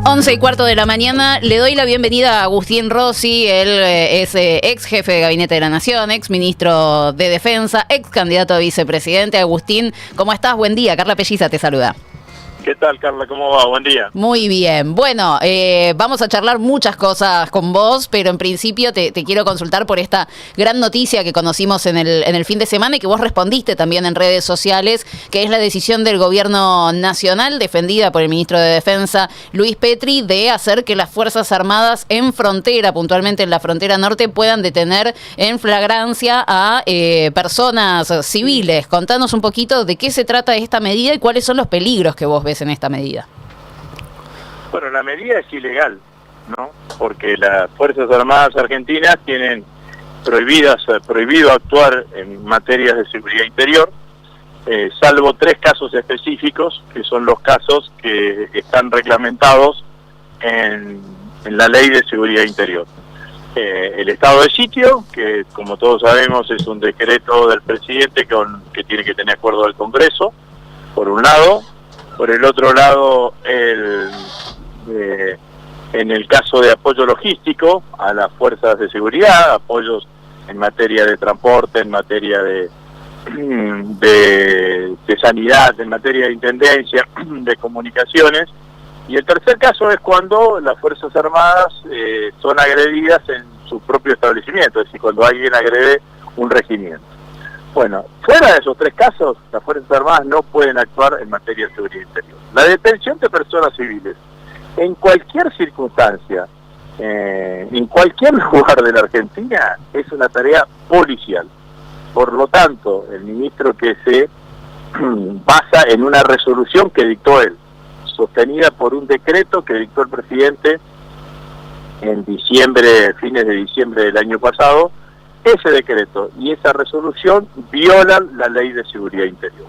11:15 de la mañana. Le doy la bienvenida a Agustín Rossi. Él es ex jefe de Gabinete de la Nación, ex ministro de Defensa, ex candidato a vicepresidente. Agustín, ¿cómo estás? Buen día. Carla Pelliza te saluda. ¿Qué tal, Carla? ¿Cómo va? Buen día. Muy bien. Bueno, vamos a charlar muchas cosas con vos, pero en principio te quiero consultar por esta gran noticia que conocimos en el fin de semana y que vos respondiste también en redes sociales, que es la decisión del gobierno nacional, defendida por el ministro de Defensa, Luis Petri, de hacer que las Fuerzas Armadas en frontera, puntualmente en la frontera norte, puedan detener en flagrancia a personas civiles. Contanos un poquito de qué se trata esta medida y cuáles son los peligros que vos ves en esta medida. Bueno, la medida es ilegal, ¿no? Porque las Fuerzas Armadas argentinas tienen prohibido actuar en materias de seguridad interior, salvo 3 casos específicos, que son los casos que están reglamentados en la Ley de Seguridad Interior. El estado de sitio, que como todos sabemos es un decreto del presidente que tiene que tener acuerdo del Congreso, por un lado. Por el otro lado, en el caso de apoyo logístico a las fuerzas de seguridad, apoyos en materia de transporte, en materia de sanidad, en materia de intendencia, de comunicaciones. Y el tercer caso es cuando las Fuerzas Armadas son agredidas en su propio establecimiento, es decir, cuando alguien agrede un regimiento. Bueno, fuera de esos 3 casos, las Fuerzas Armadas no pueden actuar en materia de seguridad interior. La detención de personas civiles, en cualquier circunstancia, en cualquier lugar de la Argentina, es una tarea policial. Por lo tanto, el ministro que se basa en una resolución que dictó él, sostenida por un decreto que dictó el presidente en fines de diciembre del año pasado, ese decreto y esa resolución violan la Ley de Seguridad Interior.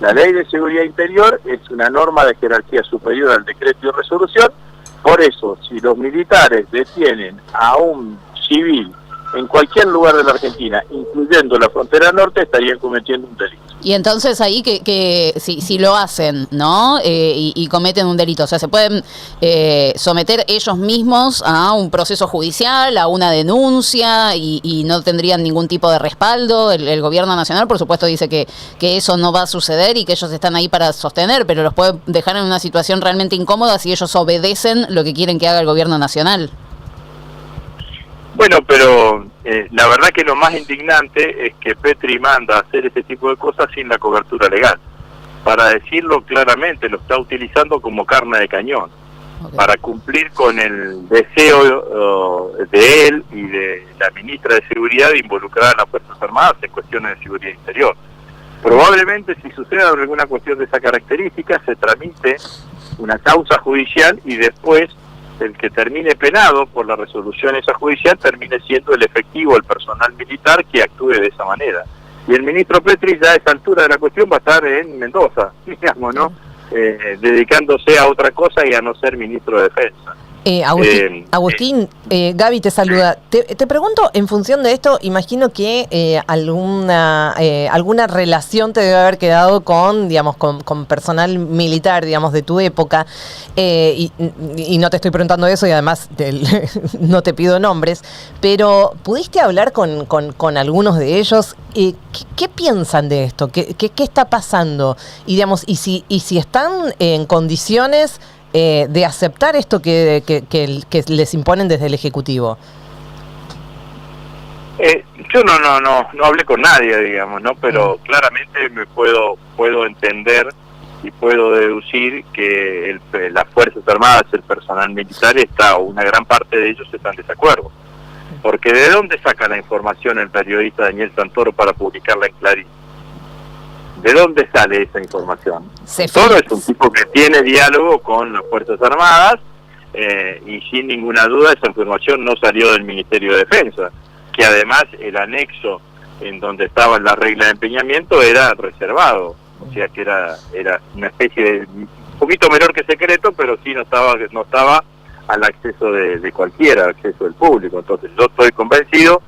La Ley de Seguridad Interior es una norma de jerarquía superior al decreto y resolución, por eso, si los militares detienen a un civil en cualquier lugar de la Argentina, incluyendo la frontera norte, estarían cometiendo un delito. Y entonces ahí que si lo hacen, ¿no? Y cometen un delito, o sea, se pueden someter ellos mismos a un proceso judicial, a una denuncia y no tendrían ningún tipo de respaldo. El gobierno nacional, por supuesto, dice que eso no va a suceder y que ellos están ahí para sostener, pero los puede dejar en una situación realmente incómoda si ellos obedecen lo que quieren que haga el gobierno nacional. Bueno, pero la verdad que lo más indignante es que Petri manda a hacer ese tipo de cosas sin la cobertura legal. Para decirlo claramente, lo está utilizando como carne de cañón, para cumplir con el deseo de él y de la ministra de Seguridad de involucrar a las Fuerzas Armadas en cuestiones de seguridad interior. Probablemente si suceda alguna cuestión de esa característica, se tramite una causa judicial y después el que termine penado por la resolución esa judicial termine siendo el efectivo, el personal militar que actúe de esa manera. Y el ministro Petri ya a esa altura de la cuestión va a estar en Mendoza, digamos, ¿no? Dedicándose a otra cosa y a no ser ministro de Defensa. Agustín, Gaby te saluda. Te pregunto, en función de esto, imagino que alguna relación te debe haber quedado con personal militar, digamos, de tu época, y no te estoy preguntando eso y además no te pido nombres, pero ¿pudiste hablar con algunos de ellos? ¿Qué piensan de esto? ¿Qué está pasando? Y digamos, y si están en condiciones de aceptar esto que les imponen desde el Ejecutivo. Yo no hablé con nadie, digamos, ¿no? Pero claramente me puedo entender y puedo deducir que las Fuerzas Armadas, el personal militar, una gran parte de ellos está en desacuerdo. Porque ¿de dónde saca la información el periodista Daniel Santoro para publicarla en Clarín? ¿De dónde sale esa información? Santoro es un tipo que tiene diálogo con las Fuerzas Armadas y sin ninguna duda esa información no salió del Ministerio de Defensa, que además el anexo en donde estaban las reglas de empeñamiento era reservado, o sea que era una especie de un poquito menor que secreto, pero sí no estaba al acceso de cualquiera, al acceso del público. Entonces yo estoy convencido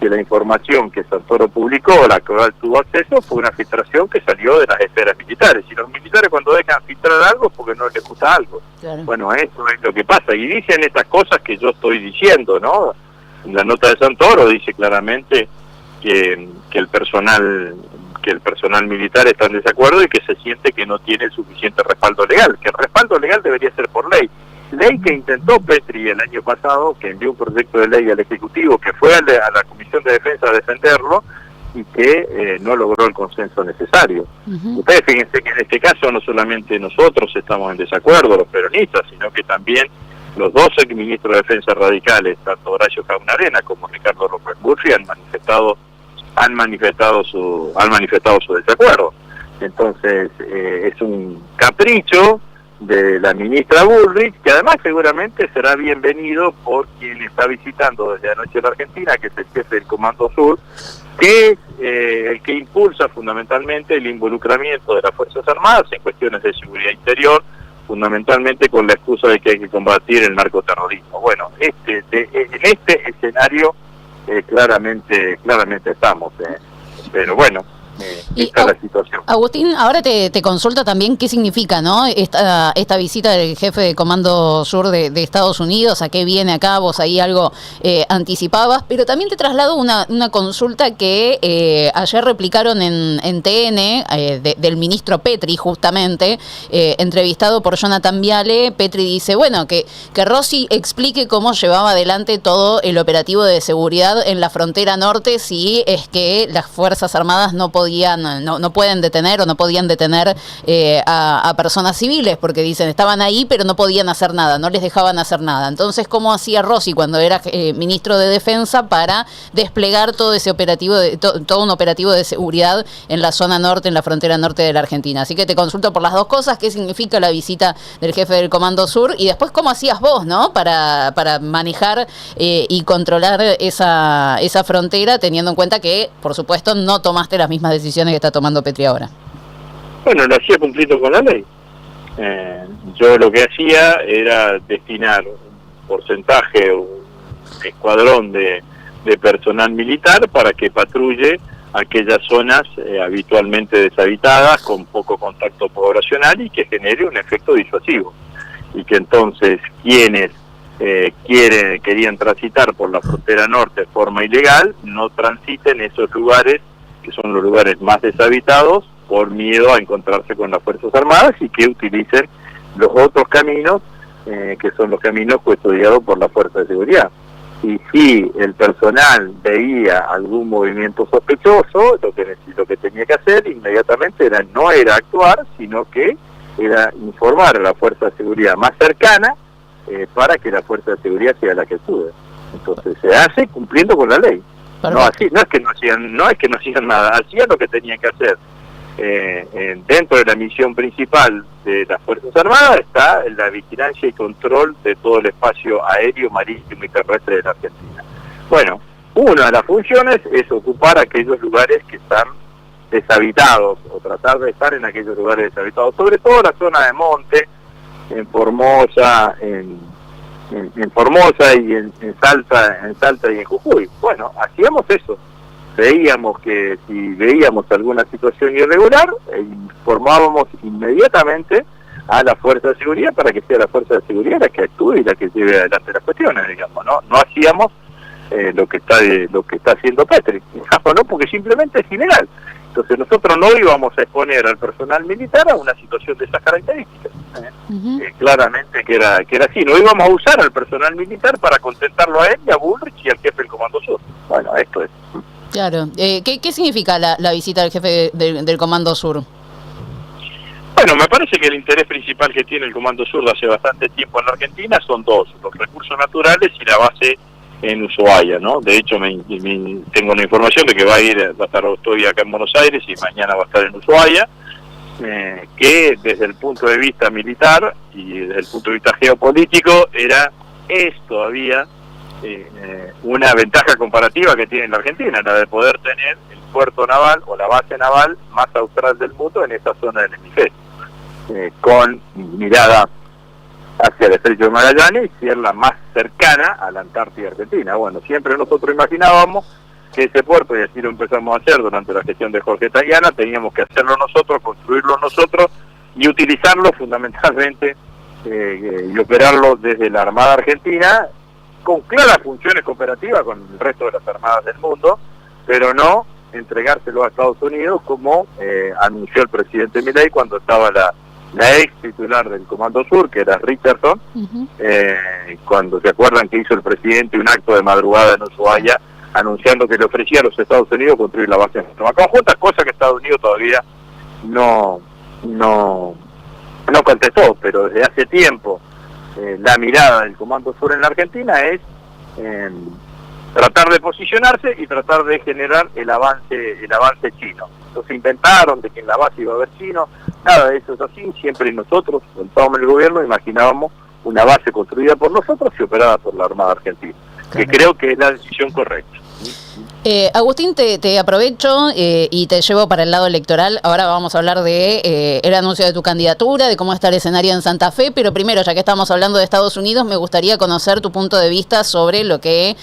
que la información que Santoro publicó, la que tuvo acceso, fue una filtración que salió de las esferas militares. Y los militares cuando dejan filtrar algo es porque no les gusta algo. Claro. Bueno, eso es lo que pasa. Y dicen estas cosas que yo estoy diciendo, ¿no? En la nota de Santoro dice claramente que el personal militar está en desacuerdo y que se siente que no tiene suficiente respaldo legal, que el respaldo legal debería ser por ley que intentó Petri el año pasado, que envió un proyecto de ley al Ejecutivo, que fue a la Comisión de Defensa a defenderlo y que no logró el consenso necesario. Ustedes fíjense que en este caso no solamente nosotros estamos en desacuerdo, los peronistas, sino que también los dos exministros de Defensa radicales, tanto Horacio Jaunarena como Ricardo López Murphy, han manifestado su desacuerdo. Entonces es un capricho de la ministra Bullrich, que además seguramente será bienvenido por quien está visitando desde anoche la Argentina, que es el jefe del Comando Sur, que es el que impulsa fundamentalmente el involucramiento de las Fuerzas Armadas en cuestiones de seguridad interior, fundamentalmente con la excusa de que hay que combatir el narcoterrorismo. Bueno, en este escenario claramente estamos, pero bueno, esta es la situación. Agustín, ahora te consulto también qué significa, ¿no? Esta visita del jefe de Comando Sur de Estados Unidos, a qué viene acá, vos ahí algo anticipabas, pero también te traslado una consulta que ayer replicaron en TN del ministro Petri, justamente, entrevistado por Jonathan Viale. Petri dice, bueno, que Rossi explique cómo llevaba adelante todo el operativo de seguridad en la frontera norte, si es que las Fuerzas Armadas no pueden detener o no podían detener a personas civiles, porque dicen estaban ahí pero no podían hacer nada, no les dejaban hacer nada. Entonces, ¿cómo hacía Rossi cuando era ministro de Defensa para desplegar todo ese operativo, todo un operativo de seguridad en la zona norte, en la frontera norte de la Argentina? Así que te consulto por las dos cosas, qué significa la visita del jefe del Comando Sur y después cómo hacías vos, ¿no? Para manejar y controlar esa frontera, teniendo en cuenta que, por supuesto, no tomaste las mismas decisiones que está tomando Petri ahora. Bueno, lo hacía cumpliendo con la ley. Yo lo que hacía era destinar un porcentaje, un escuadrón de personal militar para que patrulle aquellas zonas habitualmente deshabitadas, con poco contacto poblacional y que genere un efecto disuasivo. Y que entonces quienes querían transitar por la frontera norte de forma ilegal no transiten esos lugares que son los lugares más deshabitados por miedo a encontrarse con las Fuerzas Armadas y que utilicen los otros caminos que son los caminos custodiados por la Fuerza de Seguridad. Y si el personal veía algún movimiento sospechoso, lo que tenía que hacer inmediatamente no era actuar, sino que era informar a la Fuerza de Seguridad más cercana para que la Fuerza de Seguridad sea la que actúe. Entonces se hace cumpliendo con la ley. No es que no hacían nada, hacían lo que tenían que hacer. Dentro de la misión principal de las Fuerzas Armadas está la vigilancia y control de todo el espacio aéreo, marítimo y terrestre de la Argentina. Bueno, una de las funciones es ocupar aquellos lugares que están deshabitados o tratar de estar en aquellos lugares deshabitados, sobre todo la zona de monte, en Formosa, en Formosa y en Salta y en Jujuy. Bueno, hacíamos eso. Veíamos que si veíamos alguna situación irregular, informábamos inmediatamente a la Fuerza de Seguridad para que sea la Fuerza de Seguridad la que actúe y la que lleve adelante las cuestiones, digamos, ¿no? No hacíamos lo que está haciendo Petri, digamos, ¿no? Porque simplemente es ilegal. Entonces nosotros no íbamos a exponer al personal militar a una situación de esas características. Claramente que era así. No íbamos a usar al personal militar para contentarlo a él y a Bullrich y al jefe del Comando Sur. Bueno, esto es. Claro. ¿Qué significa la visita del jefe del Comando Sur? Bueno, me parece que el interés principal que tiene el Comando Sur de hace bastante tiempo en la Argentina son dos: los recursos naturales y la base en Ushuaia, ¿no? De hecho, tengo una información de que va a estar hoy acá en Buenos Aires y mañana va a estar en Ushuaia, que desde el punto de vista militar y desde el punto de vista geopolítico es todavía una ventaja comparativa que tiene la Argentina, la de poder tener el puerto naval o la base naval más austral del mundo en esa zona del hemisferio, con mirada hacia el Estrecho de Magallanes y ser la más cercana a la Antártida Argentina. Bueno, siempre nosotros imaginábamos que ese puerto, y así lo empezamos a hacer durante la gestión de Jorge Tayana, teníamos que hacerlo nosotros, construirlo nosotros y utilizarlo fundamentalmente y operarlo desde la Armada Argentina, con claras funciones cooperativas con el resto de las armadas del mundo, pero no entregárselo a Estados Unidos como anunció el presidente Milei cuando estaba la ex titular del Comando Sur, que era Richardson, cuando se acuerdan que hizo el presidente un acto de madrugada en Ushuaia anunciando que le ofrecía a los Estados Unidos construir la base en conjunta, cosa que Estados Unidos todavía no contestó, pero desde hace tiempo la mirada del Comando Sur en la Argentina es tratar de posicionarse y tratar de generar el avance chino. Entonces inventaron de que en la base iba a haber chino, nada de eso es así, siempre nosotros, cuando estábamos en el gobierno, imaginábamos una base construida por nosotros y operada por la Armada Argentina, que creo que es la decisión correcta. Agustín, te aprovecho y te llevo para el lado electoral. Ahora vamos a hablar de el anuncio de tu candidatura, de cómo está el escenario en Santa Fe, pero primero, ya que estamos hablando de Estados Unidos, me gustaría conocer tu punto de vista sobre lo que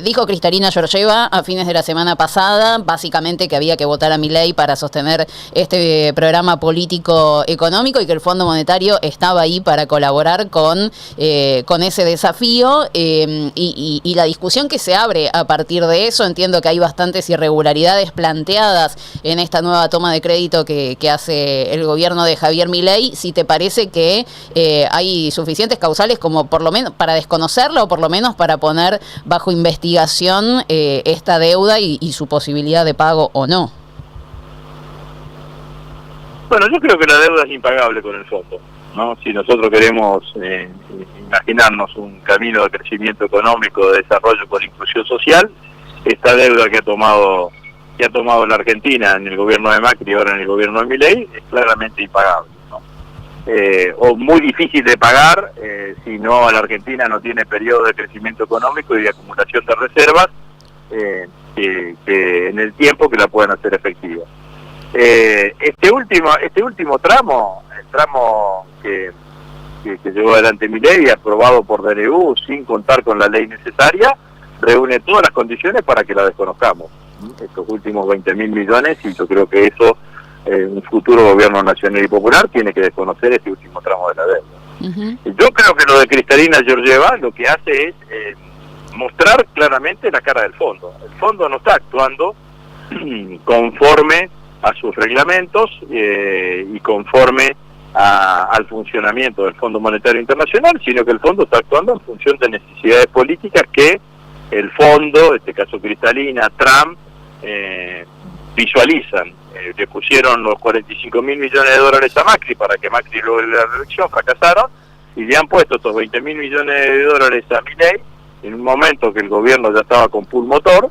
dijo Cristalina Georgieva a fines de la semana pasada, básicamente que había que votar a Milei para sostener este programa político económico y que el Fondo Monetario estaba ahí para colaborar con ese desafío y la discusión que se abre a partir de eso. Entiendo que hay bastantes irregularidades planteadas en esta nueva toma de crédito que hace el gobierno de Javier Milei. Si te parece que hay suficientes causales como por lo menos para desconocerla o por lo menos para poner bajo investigación esta deuda y su posibilidad de pago o no. Bueno, yo creo que la deuda es impagable con el fondo, ¿no? Si nosotros queremos imaginarnos un camino de crecimiento económico, de desarrollo con inclusión social, esta deuda que ha tomado la Argentina en el gobierno de Macri y ahora en el gobierno de Milei es claramente impagable, ¿no? O muy difícil de pagar si no la Argentina no tiene periodo de crecimiento económico y de acumulación de reservas que en el tiempo que la puedan hacer efectiva. Este último tramo, el tramo que llevó adelante Milei, aprobado por DNU sin contar con la ley necesaria, reúne todas las condiciones para que la desconozcamos, estos últimos 20.000 millones, y yo creo que eso un futuro gobierno nacional y popular tiene que desconocer este último tramo de la deuda. Yo creo que lo de Cristalina Georgieva lo que hace es mostrar claramente la cara del fondo. El fondo no está actuando conforme a sus reglamentos y conforme al funcionamiento del Fondo Monetario Internacional, sino que el fondo está actuando en función de necesidades políticas que el fondo, en este caso Cristalina, Trump, visualizan. Le pusieron los 45.000 millones de dólares a Macri para que Macri logre la reelección, fracasaron, y le han puesto estos 20.000 millones de dólares a Milei en un momento que el gobierno ya estaba con pool motor,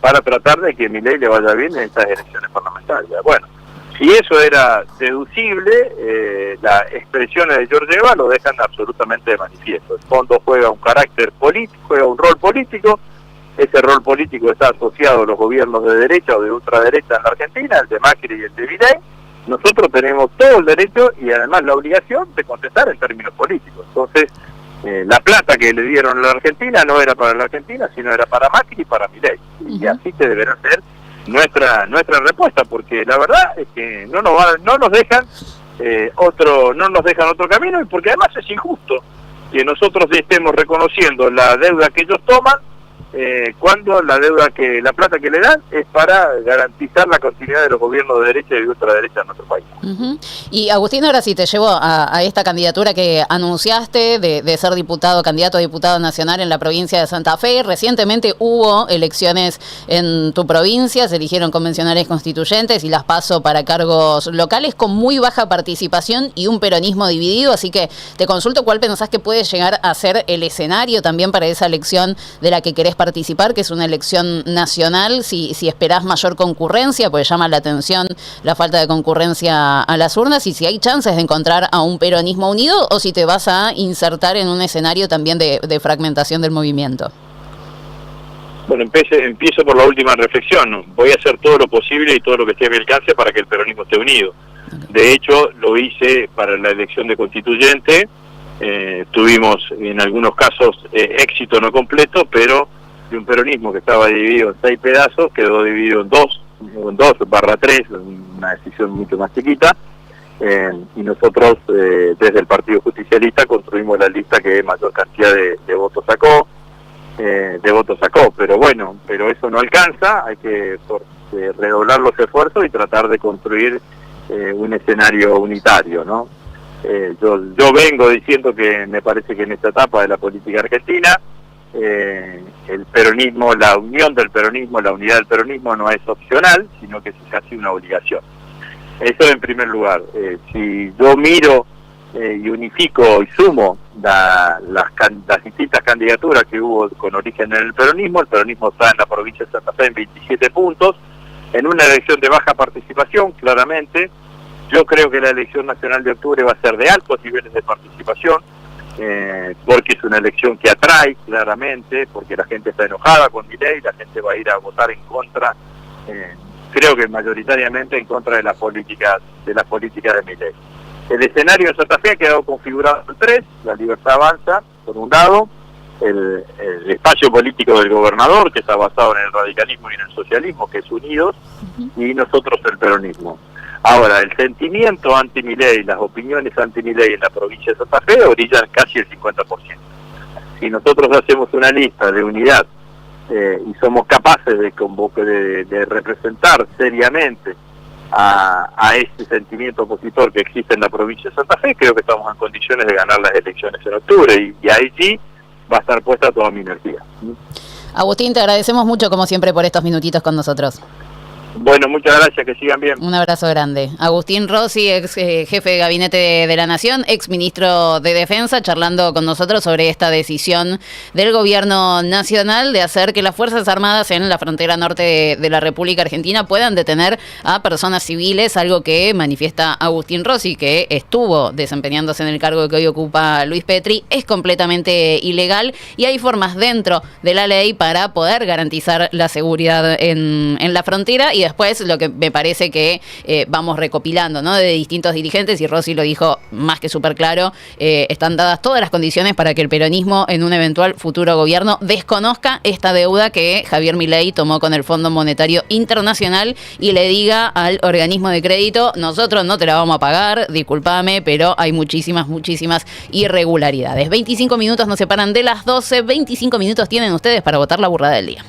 para tratar de que Milei le vaya bien en estas elecciones parlamentarias. Bueno, si eso era deducible, las expresiones de Georgieva lo dejan absolutamente de manifiesto. El fondo juega un carácter político, juega un rol político. Ese rol político está asociado a los gobiernos de derecha o de ultraderecha en la Argentina, el de Macri y el de Milei. Nosotros tenemos todo el derecho y además la obligación de contestar en términos políticos. Entonces, la plata que le dieron a la Argentina no era para la Argentina, sino era para Macri y para Milei. Y así que deberá ser nuestra respuesta, porque la verdad es que no nos dejan otro camino, y porque además es injusto que nosotros estemos reconociendo la deuda que ellos toman cuando la plata que le dan es para garantizar la continuidad de los gobiernos de derecha y de ultraderecha en nuestro país. Y Agustín, ahora sí te llevo a esta candidatura que anunciaste de ser candidato a diputado nacional en la provincia de Santa Fe. Recientemente hubo elecciones en tu provincia, se eligieron convencionales constituyentes y las PASO para cargos locales con muy baja participación y un peronismo dividido, así que te consulto cuál pensás que puede llegar a ser el escenario también para esa elección de la que querés participar, que es una elección nacional, si esperás mayor concurrencia, pues llama la atención la falta de concurrencia a las urnas, y si hay chances de encontrar a un peronismo unido o si te vas a insertar en un escenario también de fragmentación del movimiento. Bueno, empiezo por la última reflexión. Voy a hacer todo lo posible y todo lo que esté a mi alcance para que el peronismo esté unido. De hecho, lo hice para la elección de constituyente. Tuvimos en algunos casos éxito no completo, pero de un peronismo que estaba dividido en 6 pedazos, quedó dividido en 2/3, una decisión mucho más chiquita, y nosotros desde el Partido Justicialista construimos la lista que mayor cantidad de votos sacó, pero bueno, pero eso no alcanza, hay que redoblar los esfuerzos y tratar de construir un escenario unitario, ¿no? Yo vengo diciendo que me parece que en esta etapa de la política argentina el peronismo, la unión del peronismo, la unidad del peronismo no es opcional, sino que es casi una obligación. Eso en primer lugar. Si yo miro y unifico y sumo las distintas candidaturas que hubo con origen en el peronismo está en la provincia de Santa Fe en 27 puntos, en una elección de baja participación, claramente. Yo creo que la elección nacional de octubre va a ser de altos niveles de participación, porque es una elección que atrae claramente, porque la gente está enojada con Milei, la gente va a ir a votar en contra, creo que mayoritariamente en contra de las políticas de Milei. El escenario de Santa Fe ha quedado configurado en 3, la Libertad Avanza, por un lado, el espacio político del gobernador, que está basado en el radicalismo y en el socialismo, que es Unidos, y nosotros el peronismo. Ahora, el sentimiento anti-Milei, las opiniones anti-Milei en la provincia de Santa Fe orillan casi el 50%. Si nosotros hacemos una lista de unidad y somos capaces de representar seriamente a ese sentimiento opositor que existe en la provincia de Santa Fe, creo que estamos en condiciones de ganar las elecciones en octubre, y ahí sí va a estar puesta toda mi energía. Agustín, te agradecemos mucho como siempre por estos minutitos con nosotros. Bueno, muchas gracias, que sigan bien. Un abrazo grande. Agustín Rossi, ex jefe de gabinete de la Nación, ex ministro de Defensa, charlando con nosotros sobre esta decisión del gobierno nacional de hacer que las Fuerzas Armadas en la frontera norte de la República Argentina puedan detener a personas civiles, algo que manifiesta Agustín Rossi, que estuvo desempeñándose en el cargo que hoy ocupa Luis Petri. Es completamente ilegal y hay formas dentro de la ley para poder garantizar la seguridad en la frontera. Y después lo que me parece que vamos recopilando, ¿no?, de distintos dirigentes, y Rossi lo dijo más que súper claro, están dadas todas las condiciones para que el peronismo en un eventual futuro gobierno desconozca esta deuda que Javier Milei tomó con el Fondo Monetario Internacional y le diga al organismo de crédito: nosotros no te la vamos a pagar, discúlpame, pero hay muchísimas irregularidades. 25 minutos nos separan de las 12, 25 minutos tienen ustedes para votar la burrada del día.